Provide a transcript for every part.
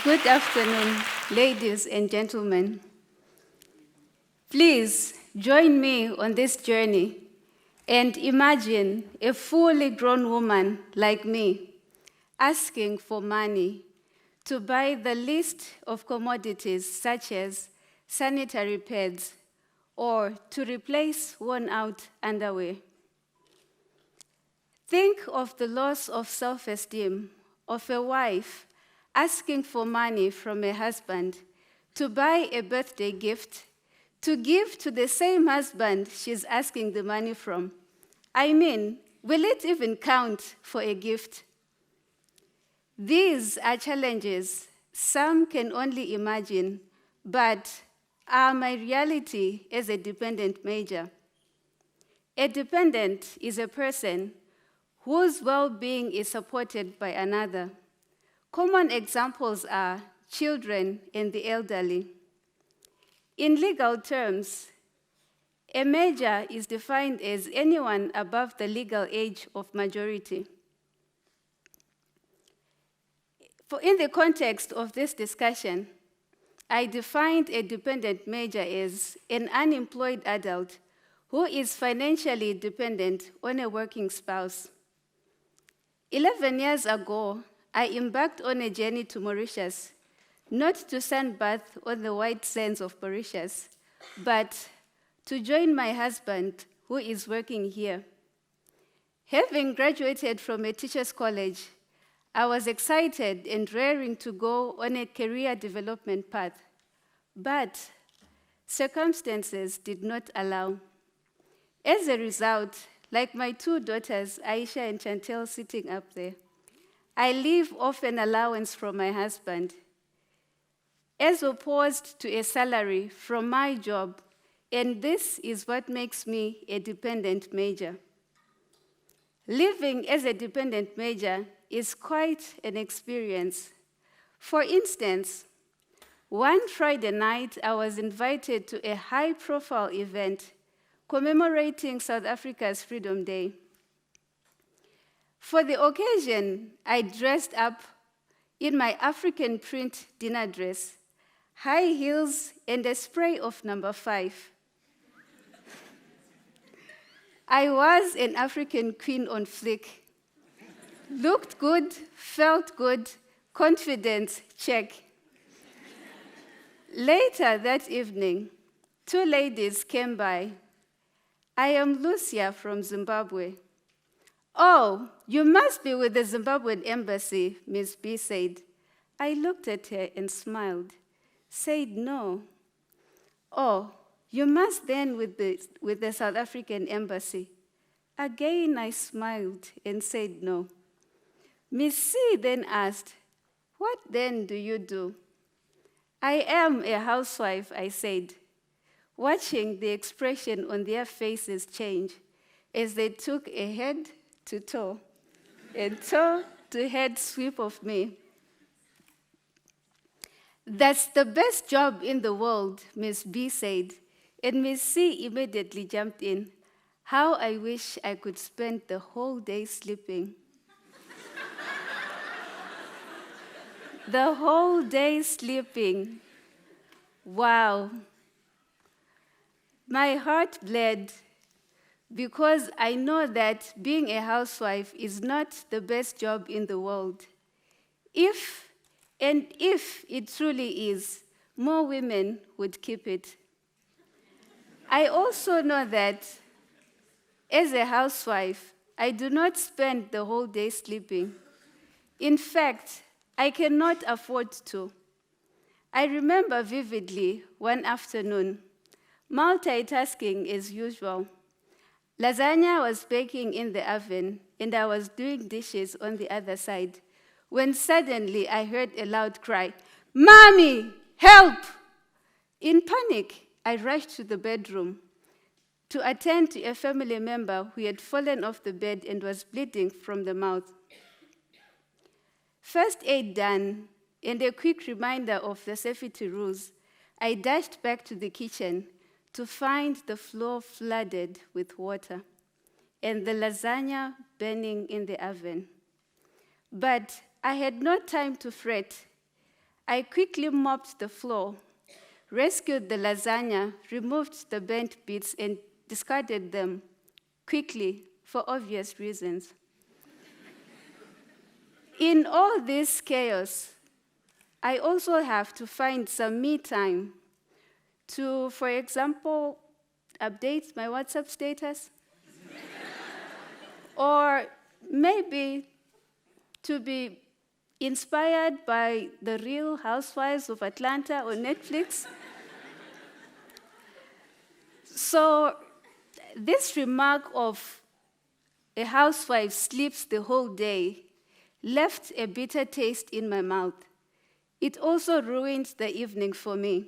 Good afternoon, ladies and gentlemen. Please join me on this journey and imagine a fully grown woman like me asking for money to buy the list of commodities such as sanitary pads or to replace worn-out underwear. Think of the loss of self-esteem of a wife asking for money from a husband to buy a birthday gift to give to the same husband she's asking the money from. I mean, will it even count for a gift? These are challenges some can only imagine, but are my reality as a dependent major. A dependent is a person whose well-being is supported by another. Common examples are children and the elderly. In legal terms, a major is defined as anyone above the legal age of majority. In the context of this discussion, I defined a dependent major as an unemployed adult who is financially dependent on a working spouse. 11 years ago, I embarked on a journey to Mauritius, not to sunbathe on the white sands of Mauritius, but to join my husband, who is working here. Having graduated from a teacher's college, I was excited and raring to go on a career development path, but circumstances did not allow. As a result, like my two daughters, Aisha and Chantel, sitting up there, I live off an allowance from my husband, as opposed to a salary from my job, and this is what makes me a dependent major. Living as a dependent major is quite an experience. For instance, one Friday night, I was invited to a high-profile event commemorating South Africa's Freedom Day. For the occasion, I dressed up in my African print dinner dress, high heels, and a spray of number 5. I was an African queen on flick. Looked good, felt good, confidence, check. Later that evening, 2 ladies came by. I am Lucia from Zimbabwe. Oh, you must be with the Zimbabwean embassy, Ms. B said. I looked at her and smiled, said no. Oh, you must then with the South African embassy. Again, I smiled and said no. Ms. C then asked, what then do you do? I am a housewife, I said, watching the expression on their faces change as they took a head to toe and toe to head sweep of me. That's the best job in the world, Ms. B said, and Ms. C immediately jumped in. How I wish I could spend the whole day sleeping. The whole day sleeping. Wow. My heart bled because I know that being a housewife is not the best job in the world. If it truly is, more women would keep it. I also know that as a housewife, I do not spend the whole day sleeping. In fact, I cannot afford to. I remember vividly one afternoon, multitasking as usual. Lasagna was baking in the oven, and I was doing dishes on the other side, when suddenly I heard a loud cry, "Mommy, help!" In panic, I rushed to the bedroom to attend to a family member who had fallen off the bed and was bleeding from the mouth. First aid done, and a quick reminder of the safety rules, I dashed back to the kitchen to find the floor flooded with water and the lasagna burning in the oven. But I had no time to fret. I quickly mopped the floor, rescued the lasagna, removed the burnt bits, and discarded them quickly for obvious reasons. In all this chaos, I also have to find some me time to, for example, update my WhatsApp status, or maybe to be inspired by the Real Housewives of Atlanta on Netflix. So this remark of a housewife sleeps the whole day left a bitter taste in my mouth. It also ruined the evening for me.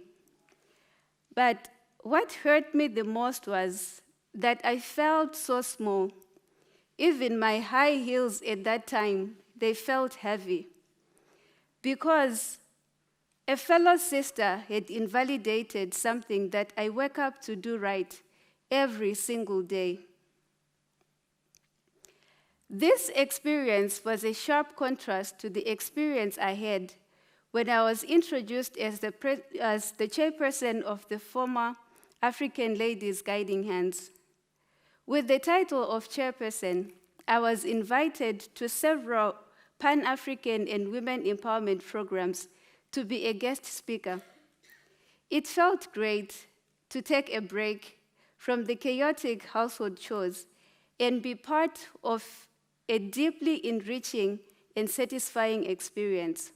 But what hurt me the most was that I felt so small. Even my high heels at that time, they felt heavy, because a fellow sister had invalidated something that I wake up to do right every single day. This experience was a sharp contrast to the experience I had when I was introduced as the chairperson of the former African Ladies Guiding Hands. With the title of chairperson, I was invited to several Pan-African and women empowerment programs to be a guest speaker. It felt great to take a break from the chaotic household chores and be part of a deeply enriching and satisfying experience.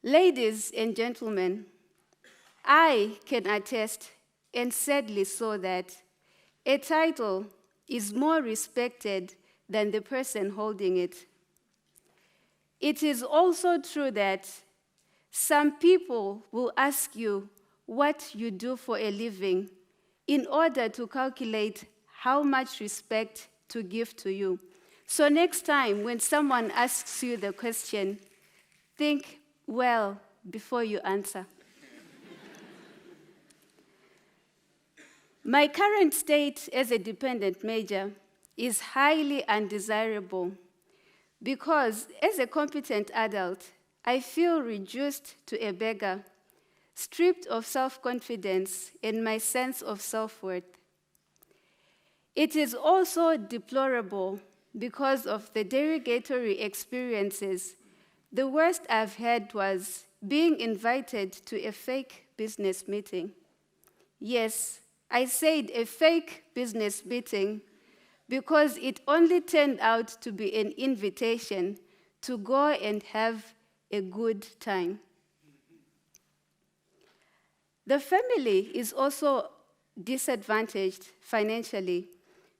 Ladies and gentlemen, I can attest, and sadly so, that a title is more respected than the person holding it. It is also true that some people will ask you what you do for a living in order to calculate how much respect to give to you. So next time when someone asks you the question, think well before you answer. My current state as a dependent major is highly undesirable because as a competent adult, I feel reduced to a beggar, stripped of self-confidence and my sense of self-worth. It is also deplorable because of the derogatory experiences. The worst I've had was being invited to a fake business meeting. Yes, I said a fake business meeting because it only turned out to be an invitation to go and have a good time. The family is also disadvantaged financially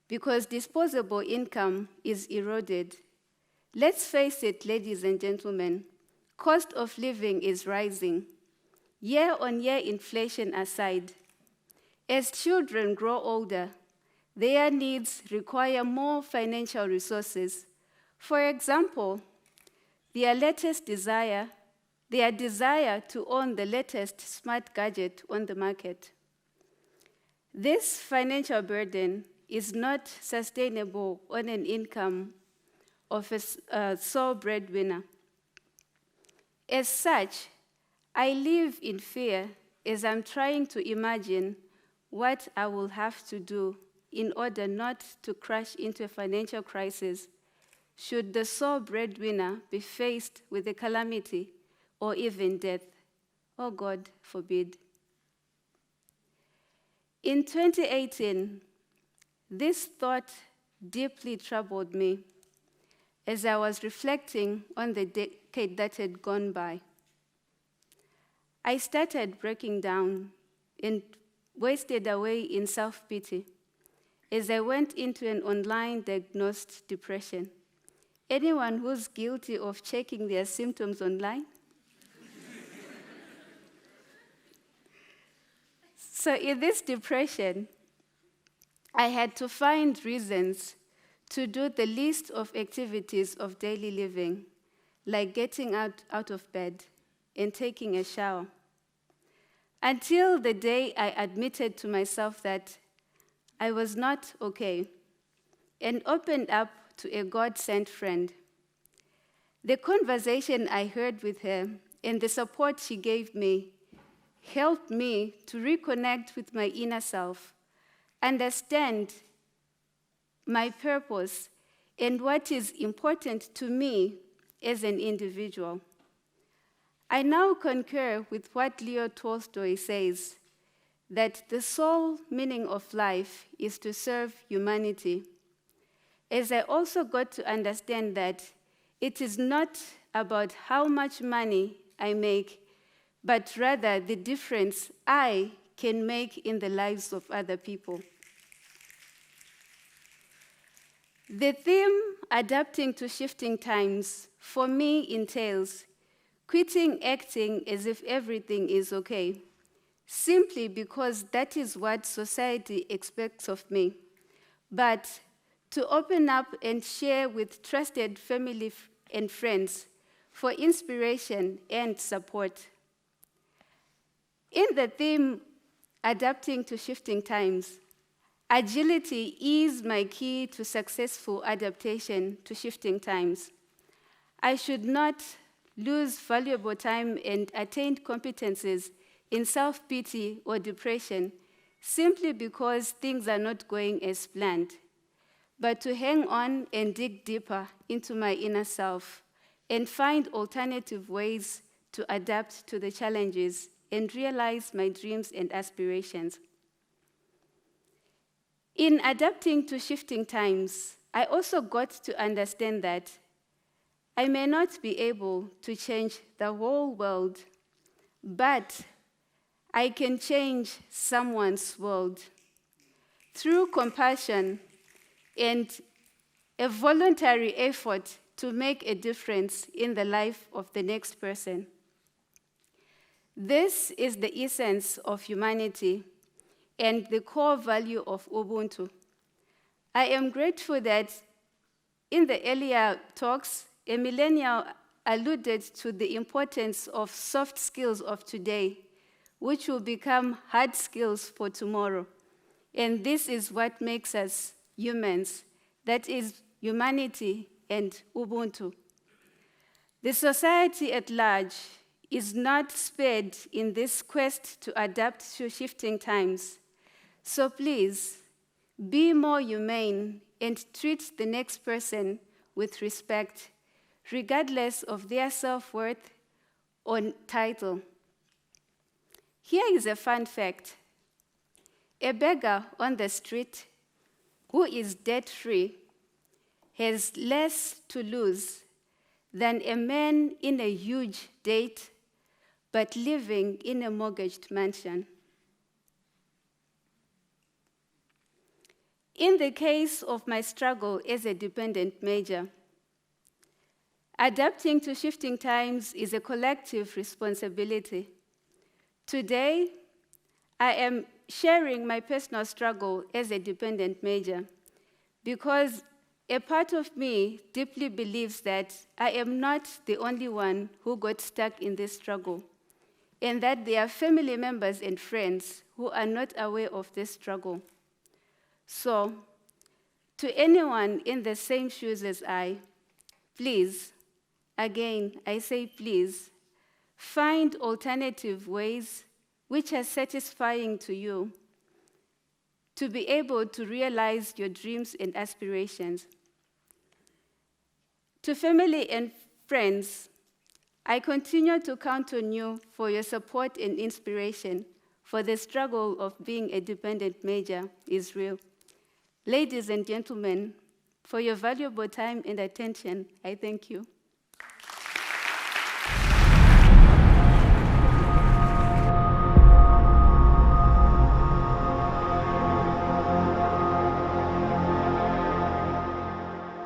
because disposable income is eroded. Let's face it, ladies and gentlemen, cost of living is rising. Year-on-year inflation aside, as children grow older, their needs require more financial resources. For example, their desire to own the latest smart gadget on the market. This financial burden is not sustainable on an income of a sole breadwinner. As such, I live in fear as I'm trying to imagine what I will have to do in order not to crash into a financial crisis should the sole breadwinner be faced with a calamity or even death. Oh, God forbid. In 2018, this thought deeply troubled me as I was reflecting on the decade that had gone by. I started breaking down and wasted away in self-pity as I went into an online diagnosed depression. Anyone who's guilty of checking their symptoms online? So in this depression, I had to find reasons to do the list of activities of daily living, like getting out of bed and taking a shower, until the day I admitted to myself that I was not okay and opened up to a God-sent friend. The conversation I heard with her and the support she gave me helped me to reconnect with my inner self, understand my purpose and what is important to me as an individual. I now concur with what Leo Tolstoy says, that the sole meaning of life is to serve humanity, as I also got to understand that it is not about how much money I make, but rather the difference I can make in the lives of other people. The theme, adapting to shifting times, for me entails quitting acting as if everything is okay, simply because that is what society expects of me, but to open up and share with trusted family and friends for inspiration and support. In the theme, adapting to shifting times, agility is my key to successful adaptation to shifting times. I should not lose valuable time and attained competencies in self-pity or depression simply because things are not going as planned, but to hang on and dig deeper into my inner self and find alternative ways to adapt to the challenges and realize my dreams and aspirations. In adapting to shifting times, I also got to understand that I may not be able to change the whole world, but I can change someone's world through compassion and a voluntary effort to make a difference in the life of the next person. This is the essence of humanity and the core value of Ubuntu. I am grateful that in the earlier talks, a millennial alluded to the importance of soft skills of today, which will become hard skills for tomorrow. And this is what makes us humans, that is humanity and Ubuntu. The society at large is not spared in this quest to adapt to shifting times. So please, be more humane and treat the next person with respect, regardless of their self-worth or title. Here is a fun fact. A beggar on the street who is debt-free has less to lose than a man in a huge debt but living in a mortgaged mansion. In the case of my struggle as a dependent major, adapting to shifting times is a collective responsibility. Today, I am sharing my personal struggle as a dependent major because a part of me deeply believes that I am not the only one who got stuck in this struggle, and that there are family members and friends who are not aware of this struggle. So, to anyone in the same shoes as I, please, again, I say please, find alternative ways which are satisfying to you to be able to realize your dreams and aspirations. To family and friends, I continue to count on you for your support and inspiration, for the struggle of being a dependent major is real. Ladies and gentlemen, for your valuable time and attention, I thank you.